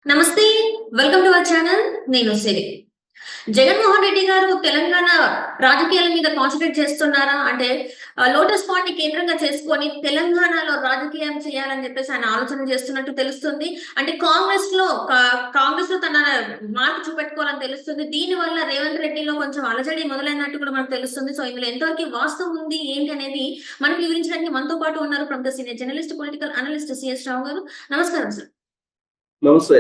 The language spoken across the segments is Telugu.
నమస్తే. Welcome to our channel. నేను సిరి. జగన్మోహన్ రెడ్డి గారు తెలంగాణ రాజకీయాల మీద కాన్సంట్రేట్ చేస్తున్నారా? అంటే లోటస్ పాండ్ ని కేంద్రంగా చేసుకొని తెలంగాణలో రాజకీయం చేయాలని చెప్పేసి ఆయన ఆలోచన చేస్తున్నట్టు తెలుస్తుంది. అంటే కాంగ్రెస్ లో తన మార్పు చూపెట్టుకోవాలని తెలుస్తుంది. దీని వల్ల రేవంత్ రెడ్డిలో కొంచెం అలజడి మొదలైనట్టు కూడా మనకు తెలుస్తుంది. సో ఇందులో ఎంతవరకు వాస్తవం ఉంది ఏంటి అనేది మనకు వివరించడానికి మనతో పాటు ఉన్నారు ప్రముఖ senior journalist, political analyst CS Rao గారు. నమస్కారం సార్. నమస్తే.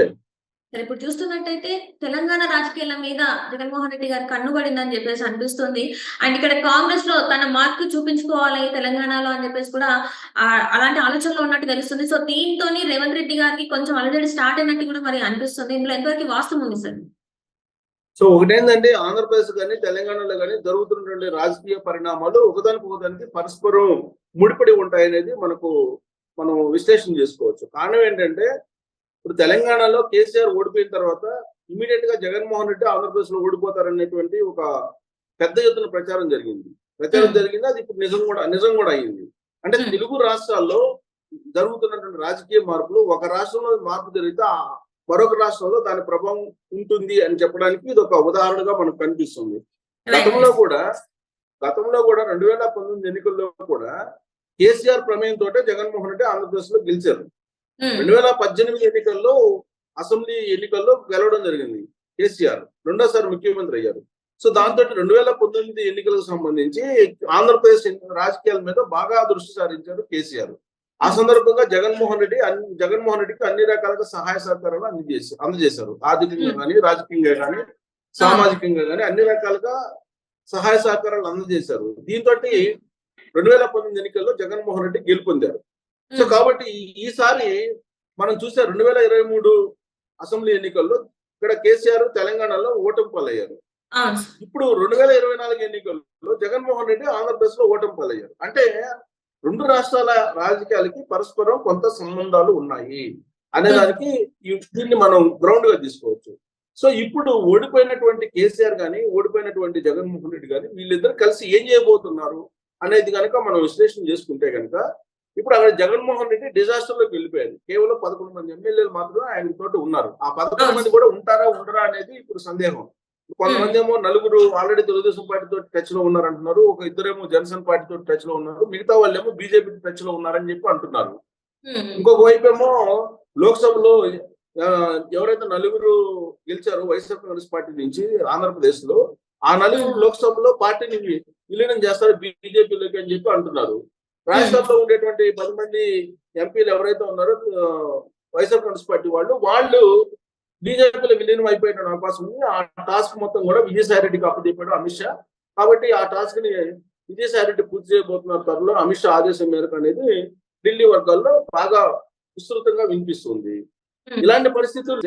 సరే, ఇప్పుడు చూస్తున్నట్టయితే తెలంగాణ రాజకీయాల మీద జగన్మోహన్ రెడ్డి గారు కన్నుబడిందని చెప్పేసి అనిపిస్తుంది. అండ్ ఇక్కడ కాంగ్రెస్ లో తన మార్క్ చూపించుకోవాలి తెలంగాణలో అని చెప్పేసి కూడా అలాంటి ఆలోచనలో ఉన్నట్టు తెలుస్తుంది. సో దీంతోని రేవంత్ రెడ్డి గారికి కొంచెం అలజడి స్టార్ట్ అయినట్టు కూడా మరి అనిపిస్తుంది. ఇందులో ఎంతవరకు వాస్తవం ఉంది సార్? సో ఒకటేంటంటే ఆంధ్రప్రదేశ్ కానీ తెలంగాణలో కానీ జరుగుతున్నటువంటి రాజకీయ పరిణామాలు ఒకదానికి పరస్పరం ముడిపడి ఉంటాయనేది మనం విశ్లేషణ చేసుకోవచ్చు. కారణం ఏంటంటే ఇప్పుడు తెలంగాణలో కేసీఆర్ ఓడిపోయిన తర్వాత ఇమీడియట్ గా జగన్మోహన్ రెడ్డి ఆంధ్రప్రదేశ్ లో ఓడిపోతారనేటువంటి ఒక పెద్ద ఎత్తున ప్రచారం జరిగింది. అది ఇప్పుడు నిజం కూడా అయింది. అంటే తెలుగు రాష్ట్రాల్లో జరుగుతున్నటువంటి రాజకీయ మార్పులు ఒక రాష్ట్రంలో మార్పు జరిగితే మరొక రాష్ట్రంలో దాని ప్రభావం ఉంటుంది అని చెప్పడానికి ఇది ఒక ఉదాహరణగా మనకు కనిపిస్తుంది. గతంలో కూడా 2019 ఎన్నికల్లో కూడా కేసీఆర్ ప్రమేయంతో జగన్మోహన్ రెడ్డి ఆంధ్రప్రదేశ్ లో గెలిచారు. 2018 ఎన్నికల్లో అసెంబ్లీ ఎన్నికల్లో గెలవడం జరిగింది. కేసీఆర్ రెండోసారి ముఖ్యమంత్రి అయ్యారు. సో దాంతో 2019 ఎన్నికలకు సంబంధించి ఆంధ్రప్రదేశ్ రాజకీయాల మీద బాగా దృష్టి సారించారు కేసీఆర్. ఆ సందర్భంగా జగన్మోహన్ రెడ్డికి అన్ని రకాలుగా సహాయ సహకారాలు అందజేశారు. ఆర్థికంగా కానీ, రాజకీయంగా కానీ, సామాజికంగా కానీ అన్ని రకాలుగా సహాయ సహకారాలు అందజేశారు. దీంతో 2019 ఎన్నికల్లో జగన్మోహన్ రెడ్డి గెలుపొందారు. సో కాబట్టి ఈసారి మనం చూసే 2023 అసెంబ్లీ ఎన్నికల్లో ఇక్కడ కేసీఆర్ తెలంగాణలో ఓటమి పాలయ్యారు. ఇప్పుడు 2024 ఎన్నికల్లో జగన్మోహన్ రెడ్డి ఆంధ్రప్రదేశ్ లో ఓటమి పాలయ్యారు. అంటే రెండు రాష్ట్రాల రాజకీయాలకి పరస్పరం కొంత సంబంధాలు ఉన్నాయి అనేదానికి దీన్ని మనం గ్రౌండ్ గా తీసుకోవచ్చు. సో ఇప్పుడు ఓడిపోయినటువంటి కేసీఆర్ గాని, ఓడిపోయినటువంటి జగన్మోహన్ రెడ్డి గాని వీళ్ళిద్దరు కలిసి ఏం చేయబోతున్నారు అనేది కనుక మనం విశ్లేషణ చేసుకుంటే కనుక ఇప్పుడు అక్కడ జగన్మోహన్ రెడ్డి డిజాస్టర్ లోకి వెళ్ళిపోయారు. కేవలం 11 మంది ఎమ్మెల్యేలు మాత్రమే ఆయన తోటి ఉన్నారు. ఆ 11 మంది కూడా ఉండరా అనేది ఇప్పుడు సందేహం. కొంతమంది ఏమో నలుగురు ఆల్రెడీ తెలుగుదేశం పార్టీతో టచ్ లో ఉన్నారంటున్నారు. ఒక ఇద్దరేమో జనసేన పార్టీతో టచ్ లో ఉన్నారు. మిగతా వాళ్ళేమో బీజేపీ టచ్ లో ఉన్నారని చెప్పి అంటున్నారు. ఇంకొక వైపు ఏమో లోక్సభలో ఎవరైతే నలుగురు గెలిచారో వైఎస్ఆర్ కాంగ్రెస్ పార్టీ నుంచి ఆంధ్రప్రదేశ్ లో, ఆ నలుగురు లోక్సభలో పార్టీని విలీనం చేస్తారు బీజేపీలోకి అని చెప్పి అంటున్నారు. రాజ్యసభలో ఉండేటువంటి 10 మంది ఎంపీలు ఎవరైతే ఉన్నారో వైఎస్ఆర్ కాంగ్రెస్ పార్టీ వాళ్ళు బీజేపీలో విలీనం అయిపోయిన అవకాశం ఉంది. ఆ టాస్క్ మొత్తం కూడా విజయసాయి రెడ్డికి అప్పచెప్పాడు అమిత్ షా. కాబట్టి ఆ టాస్క్ ని విజయసాయి రెడ్డి పూర్తి చేయబోతున్నారు త్వరలో అమిత్ షా ఆదేశం మేరకు అనేది ఢిల్లీ వర్గాల్లో బాగా విస్తృతంగా వినిపిస్తుంది. ఇలాంటి పరిస్థితులు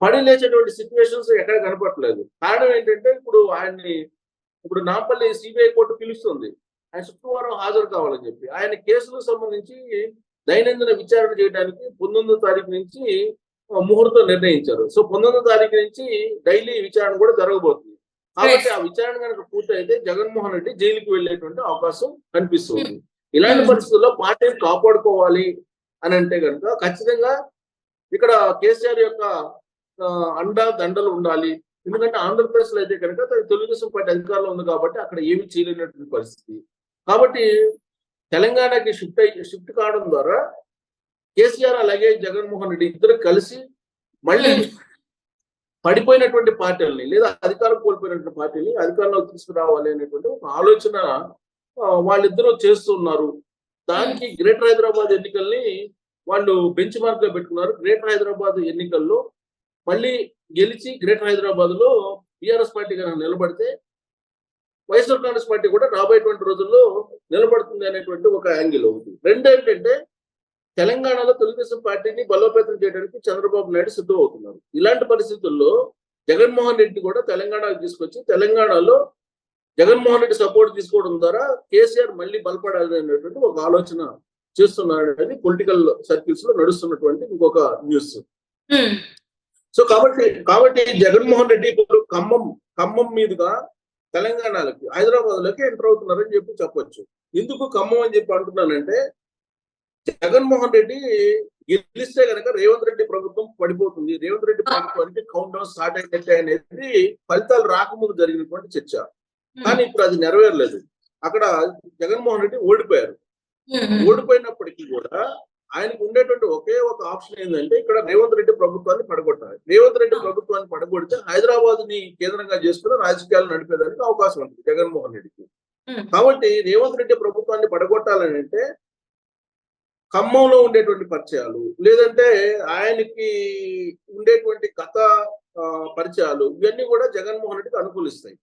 పడి లేచేటువంటి సిచ్యువేషన్స్ ఎక్కడ కనపడట్లేదు. కారణం ఏంటంటే ఇప్పుడు నాంపల్లి సిబిఐ కోర్టు పిలుస్తుంది. ఆయన శుక్రవారం హాజరు కావాలని చెప్పి ఆయన కేసులకు సంబంధించి దైనందిన విచారణ చేయడానికి 19వ తారీఖు నుంచి ముహూర్తం నిర్ణయించారు. సో 19వ తారీఖు నుంచి డైలీ విచారణ కూడా జరగబోతుంది. కాబట్టి ఆ విచారణ కనుక పూర్తయితే జగన్మోహన్ రెడ్డి జైలుకి వెళ్లేటువంటి అవకాశం కనిపిస్తుంది. ఇలాంటి పరిస్థితుల్లో పార్టీని కాపాడుకోవాలి అని అంటే కనుక ఖచ్చితంగా ఇక్కడ కేసీఆర్ యొక్క దండలు ఉండాలి. ఎందుకంటే ఆంధ్రప్రదేశ్ లో అయితే కనుక తెలుగుదేశం పార్టీ అధికారంలో ఉంది కాబట్టి అక్కడ ఏమీ చేయలేనటువంటి పరిస్థితి. కాబట్టి తెలంగాణకి షిఫ్ట్ కావడం ద్వారా కేసీఆర్ అలాగే జగన్మోహన్ రెడ్డి ఇద్దరు కలిసి మళ్ళీ పడిపోయినటువంటి పార్టీలని లేదా అధికారం కోల్పోయినటువంటి పార్టీని అధికారంలోకి తీసుకురావాలి అనేటువంటి ఒక ఆలోచన వాళ్ళిద్దరూ చేస్తున్నారు. దానికి గ్రేటర్ హైదరాబాద్ ఎన్నికల్ని వాళ్ళు బెంచ్ మార్క్ గా పెట్టుకున్నారు. గ్రేటర్ హైదరాబాద్ ఎన్నికల్లో మళ్ళీ గెలిచి గ్రేటర్ హైదరాబాద్ లో టీఆర్ఎస్ పార్టీ కనుక నిలబడితే వైఎస్ఆర్ కాంగ్రెస్ పార్టీ కూడా రాబోయేటువంటి రోజుల్లో నిలబడుతుంది అనేటువంటి ఒక యాంగిల్ ఒకటి. రెండు ఏంటంటే తెలంగాణలో తెలుగుదేశం పార్టీని బలోపేతం చేయడానికి చంద్రబాబు నాయుడు సిద్ధం అవుతున్నారు. ఇలాంటి పరిస్థితుల్లో జగన్మోహన్ రెడ్డి కూడా తెలంగాణకు తీసుకొచ్చి తెలంగాణలో జగన్మోహన్ రెడ్డి సపోర్ట్ తీసుకోవడం ద్వారా కేసీఆర్ మళ్ళీ బలపడాలి అనేటువంటి ఒక ఆలోచన చేస్తున్నారు అనేది పొలిటికల్ సర్కిల్స్ లో నడుస్తున్నటువంటి ఇంకొక న్యూస్. సో కాబట్టి జగన్మోహన్ రెడ్డి ఇప్పుడు ఖమ్మం మీదుగా తెలంగాణలోకి హైదరాబాద్ లోకి ఎంటర్ అవుతున్నారని చెప్పొచ్చు. ఎందుకు ఖమ్మం అని చెప్పి అంటున్నానంటే జగన్మోహన్ రెడ్డి గెలిస్తే కనుక రేవంత్ రెడ్డి ప్రభుత్వం పడిపోతుంది, రేవంత్ రెడ్డి ప్రభుత్వానికి కౌంట్ డౌన్ స్టార్ట్ అయినట్టే అనేది ఫలితాలు రాకముందు జరిగినటువంటి చర్చ. కానీ ఇప్పుడు అది నెరవేరలేదు. అక్కడ జగన్మోహన్ రెడ్డి ఓడిపోయారు. ఓడిపోయినప్పటికీ కూడా ఆయనకు ఉండేటువంటి ఒకే ఒక ఆప్షన్ ఏంటంటే ఇక్కడ రేవంత్ రెడ్డి ప్రభుత్వాన్ని పడగొట్టాలి. రేవంత్ రెడ్డి ప్రభుత్వాన్ని పడగొడితే హైదరాబాద్ ని కేంద్రంగా చేసుకుని రాజకీయాలు నడిపేదానికి అవకాశం ఉంటుంది జగన్మోహన్ రెడ్డికి. కాబట్టి రేవంత్ రెడ్డి ప్రభుత్వాన్ని పడగొట్టాలని అంటే ఖమ్మంలో ఉండేటువంటి పరిచయాలు, లేదంటే ఆయనకి ఉండేటువంటి గత పరిచయాలు, ఇవన్నీ కూడా జగన్మోహన్ రెడ్డికి అనుకూలిస్తాయి.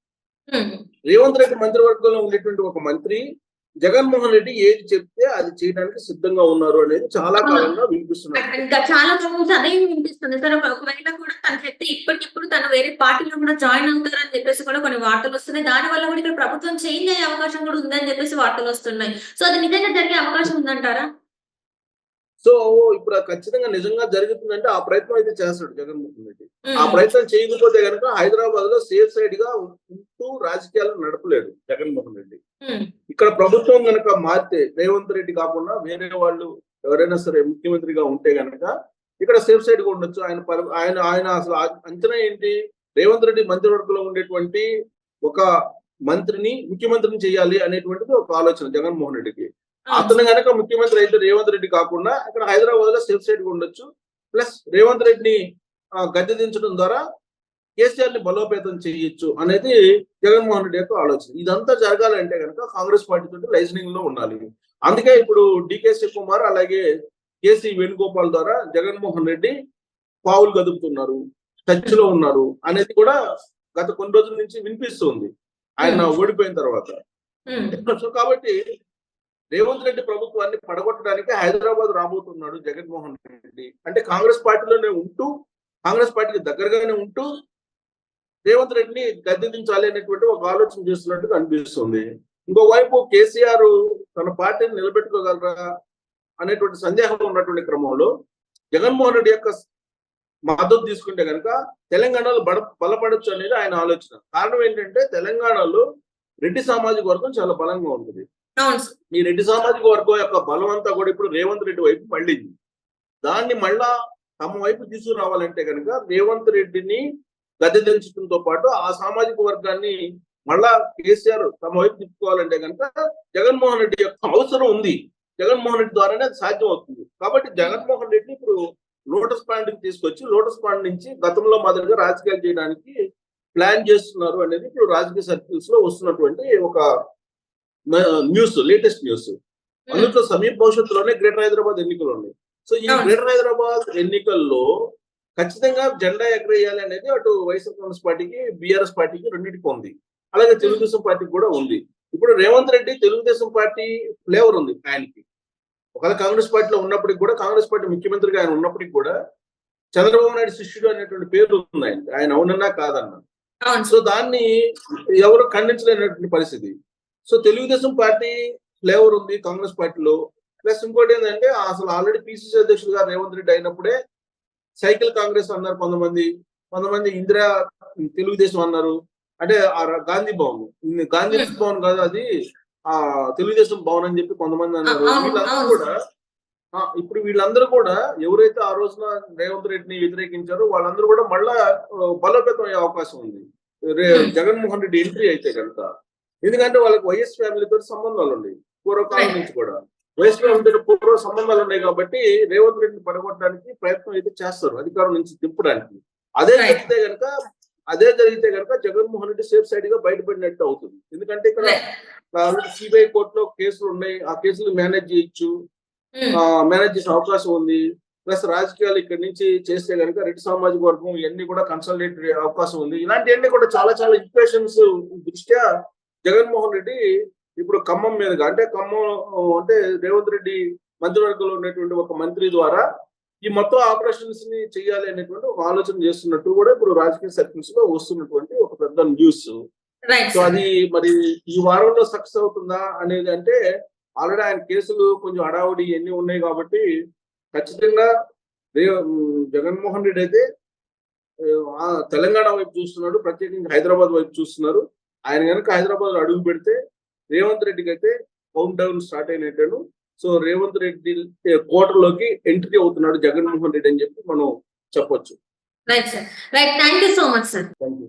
రేవంత్ రెడ్డి మంత్రివర్గంలో ఉండేటువంటి ఒక మంత్రి జగన్మోహన్ రెడ్డి ఏది చెప్తే అది చేయడానికి సిద్ధంగా ఉన్నారు అనేది చాలా కాలంగా వినిపిస్తున్నారు. చాలా అదే వినిపిస్తుంది సార్. ఒకవేళ కూడా తన చెప్తే ఇప్పటికిప్పుడు తను వేరే పార్టీలో కూడా జాయిన్ అవుతారని చెప్పేసి కూడా కొన్ని వార్తలు వస్తున్నాయి. దాని వల్ల కూడా ఇక్కడ ప్రభుత్వం చేంజ్ అయ్యే అవకాశం కూడా ఉందని చెప్పేసి వార్తలు వస్తున్నాయి. సో అది నిజంగా జరిగే అవకాశం ఉందంటారా? సో ఇప్పుడు ఖచ్చితంగా నిజంగా జరుగుతుందంటే ఆ ప్రయత్నం అయితే చేస్తాడు జగన్మోహన్ రెడ్డి. ఆ ప్రయత్నం చేయకపోతే కనుక హైదరాబాద్ లో సేఫ్ సైడ్ గా ఉంటూ రాజకీయాలు నడపలేడు జగన్మోహన్ రెడ్డి. ఇక్కడ ప్రభుత్వం కనుక మారితే రేవంత్ రెడ్డి కాకుండా వేరే వాళ్ళు ఎవరైనా సరే ముఖ్యమంత్రిగా ఉంటే కనుక ఇక్కడ సేఫ్ సైడ్ గా ఉండొచ్చు. ఆయన అసలు అంచనా ఏంటి, రేవంత్ రెడ్డి మంత్రివర్గంలో ఉండేటువంటి ఒక మంత్రిని ముఖ్యమంత్రిని చేయాలి అనేటువంటిది ఒక ఆలోచన జగన్మోహన్ రెడ్డికి. అతను కనుక ముఖ్యమంత్రి అయితే రేవంత్ రెడ్డి కాకుండా ఇక్కడ హైదరాబాద్ లో సేఫ్ సైడ్ గా ఉండొచ్చు. ప్లస్ రేవంత్ రెడ్డిని గద్దె దించడం ద్వారా కేసీఆర్ ని బలోపేతం చేయొచ్చు అనేది జగన్మోహన్ రెడ్డి యొక్క ఆలోచన. ఇదంతా జరగాలంటే కనుక కాంగ్రెస్ పార్టీ తోటి లైజనింగ్ లో ఉండాలి. అందుకే ఇప్పుడు డికే శివకుమార్ అలాగే కేసీ వేణుగోపాల్ ద్వారా జగన్మోహన్ రెడ్డి పావులు గదుపుతున్నారు, టచ్ లో ఉన్నారు అనేది కూడా గత కొన్ని రోజుల నుంచి వినిపిస్తుంది ఆయన ఓడిపోయిన తర్వాత. సో కాబట్టి రేవంత్ రెడ్డి ప్రభుత్వాన్ని పడగొట్టడానికి హైదరాబాద్ రాబోతున్నాడు జగన్మోహన్ రెడ్డి. అంటే కాంగ్రెస్ పార్టీలోనే ఉంటూ, కాంగ్రెస్ పార్టీకి దగ్గరగానే ఉంటూ రేవంత్ రెడ్డిని గద్దెదించాలి అనేటువంటి ఒక ఆలోచన చేస్తున్నట్టుగా అనిపిస్తుంది. ఇంకోవైపు కేసీఆర్ తన పార్టీని నిలబెట్టుకోగలరా అనేటువంటి సందేహం ఉన్నటువంటి క్రమంలో జగన్మోహన్ రెడ్డి యొక్క మద్దతు తీసుకుంటే కనుక తెలంగాణలో బలపడొచ్చు అనేది ఆయన ఆలోచన. కారణం ఏంటంటే తెలంగాణలో రెడ్డి సామాజిక వర్గం చాలా బలంగా ఉంటుంది. ఈ రెడ్డి సామాజిక వర్గం యొక్క బలం అంతా కూడా ఇప్పుడు రేవంత్ రెడ్డి వైపు మళ్ళింది. దాన్ని మళ్ళా తమ వైపు తీసుకురావాలంటే కనుక రేవంత్ రెడ్డిని గద్దెదించడంతో పాటు ఆ సామాజిక వర్గాన్ని మళ్ళా కేసీఆర్ తమ వైపు తిప్పుకోవాలంటే కనుక జగన్మోహన్ రెడ్డి యొక్క అవసరం ఉంది. జగన్మోహన్ రెడ్డి ద్వారానే అది సాధ్యం అవుతుంది. కాబట్టి జగన్మోహన్ రెడ్డిని ఇప్పుడు లోటస్ పాయింట్ కి తీసుకొచ్చి లోటస్ పాయింట్ నుంచి గతంలో మాదిరిగా రాజకీయాలు చేయడానికి ప్లాన్ చేస్తున్నారు అనేది ఇప్పుడు రాజకీయ సర్కిల్స్ లో వస్తున్నటువంటి ఒక న్యూస్, లేటెస్ట్ న్యూస్. అందులో సమీప భవిష్యత్తులోనే గ్రేటర్ హైదరాబాద్ ఎన్నికలు ఉన్నాయి. సో ఈ గ్రేటర్ హైదరాబాద్ ఎన్నికల్లో ఖచ్చితంగా జెండా ఎగరేయాలి అనేది అటు వైఎస్ఆర్ కాంగ్రెస్ పార్టీకి, బీఆర్ఎస్ పార్టీకి రెండింటికి ఉంది. అలాగే తెలుగుదేశం పార్టీకి కూడా ఉంది. ఇప్పుడు రేవంత్ రెడ్డి తెలుగుదేశం పార్టీ ఫ్లేవర్ ఉంది ఆయనకి. ఒకవేళ కాంగ్రెస్ పార్టీలో ఉన్నప్పటికి కూడా, కాంగ్రెస్ పార్టీ ముఖ్యమంత్రిగా ఆయన ఉన్నప్పటికీ కూడా చంద్రబాబు నాయుడు శిష్యుడు అనేటువంటి పేరు ఉంది ఆయన అవునన్నా కాదన్నా. సో దాన్ని ఎవరు ఖండించలేనటువంటి పరిస్థితి. సో తెలుగుదేశం పార్టీ ఫ్లేవర్ ఉంది కాంగ్రెస్ పార్టీలో. ప్లస్ ఇంకోటి ఏంటంటే అసలు ఆల్రెడీ పిసిసి అధ్యక్షుడుగా రేవంత్ రెడ్డి అయినప్పుడే సైకిల్ కాంగ్రెస్ అన్నారు కొంతమంది ఇందిరా తెలుగుదేశం అన్నారు. అంటే గాంధీ భవన్ కాదు అది తెలుగుదేశం భవన్ అని చెప్పి కొంతమంది అన్నారు. వీళ్ళందరూ కూడా ఎవరైతే ఆ రోజున రేవంత్ రెడ్డిని వ్యతిరేకించారో వాళ్ళందరూ కూడా మళ్ళా బలోపేతం అయ్యే అవకాశం ఉంది జగన్మోహన్ రెడ్డి ఎంట్రీ అయితే కనుక. ఎందుకంటే వాళ్ళకి వైఎస్ ఫ్యామిలీతో సంబంధాలు ఉన్నాయి పూర్వకాలం నుంచి కూడా. వైఎస్ ఫ్యామిలీతో పూర్వ సంబంధాలు ఉన్నాయి కాబట్టి రేవంత్ రెడ్డిని పడగొట్టడానికి ప్రయత్నం అయితే చేస్తారు అధికారం నుంచి దింపడానికి. అదే జరిగితే కనుక జగన్మోహన్ రెడ్డి సేఫ్ సైడ్ గా బయటపడినట్టు అవుతుంది. ఎందుకంటే ఇక్కడ సిబిఐ కోర్టులో కేసులు ఉన్నాయి, ఆ కేసులు మేనేజ్ చేయొచ్చు, మేనేజ్ చేసే అవకాశం ఉంది. ప్లస్ రాజకీయాలు ఇక్కడ నుంచి చేస్తే కనుక రెడ్డి సామాజిక వర్గం ఇవన్నీ కూడా కన్సల్టేట్ అవకాశం ఉంది. ఇలాంటివన్నీ కూడా చాలా ఇంప్రెషన్స్ దృష్ట్యా జగన్మోహన్ రెడ్డి ఇప్పుడు ఖమ్మం మీదుగా అంటే రేవంత్ రెడ్డి మంత్రివర్గంలో ఉన్నటువంటి ఒక మంత్రి ద్వారా ఈ మొత్తం ఆపరేషన్స్ ని చేయాలి అనేటువంటి ఒక ఆలోచన చేస్తున్నట్టు కూడా ఇప్పుడు రాజకీయ సర్కిల్స్ లో వస్తున్నటువంటి ఒక పెద్ద న్యూస్. సో అది మరి ఈ వారంలో సక్సెస్ అవుతుందా అనేది అంటే ఆల్రెడీ ఆయన కేసులు కొంచెం హడావుడి ఇవన్నీ ఉన్నాయి కాబట్టి ఖచ్చితంగా జగన్మోహన్ రెడ్డి అయితే తెలంగాణ వైపు చూస్తున్నాడు, ప్రత్యేకంగా హైదరాబాద్ వైపు చూస్తున్నారు. ఆయన కనుక హైదరాబాద్ అడుగు పెడితే రేవంత్ రెడ్డికి అయితే కౌంట్ డౌన్ స్టార్ట్ అయినట్టు సో రేవంత్ రెడ్డి కోటలోకి ఎంట్రీ అవుతున్నాడు జగన్మోహన్ రెడ్డి అని చెప్పి మనం చెప్పొచ్చు. Right sir. Right. Thank you so much sir. Thank you.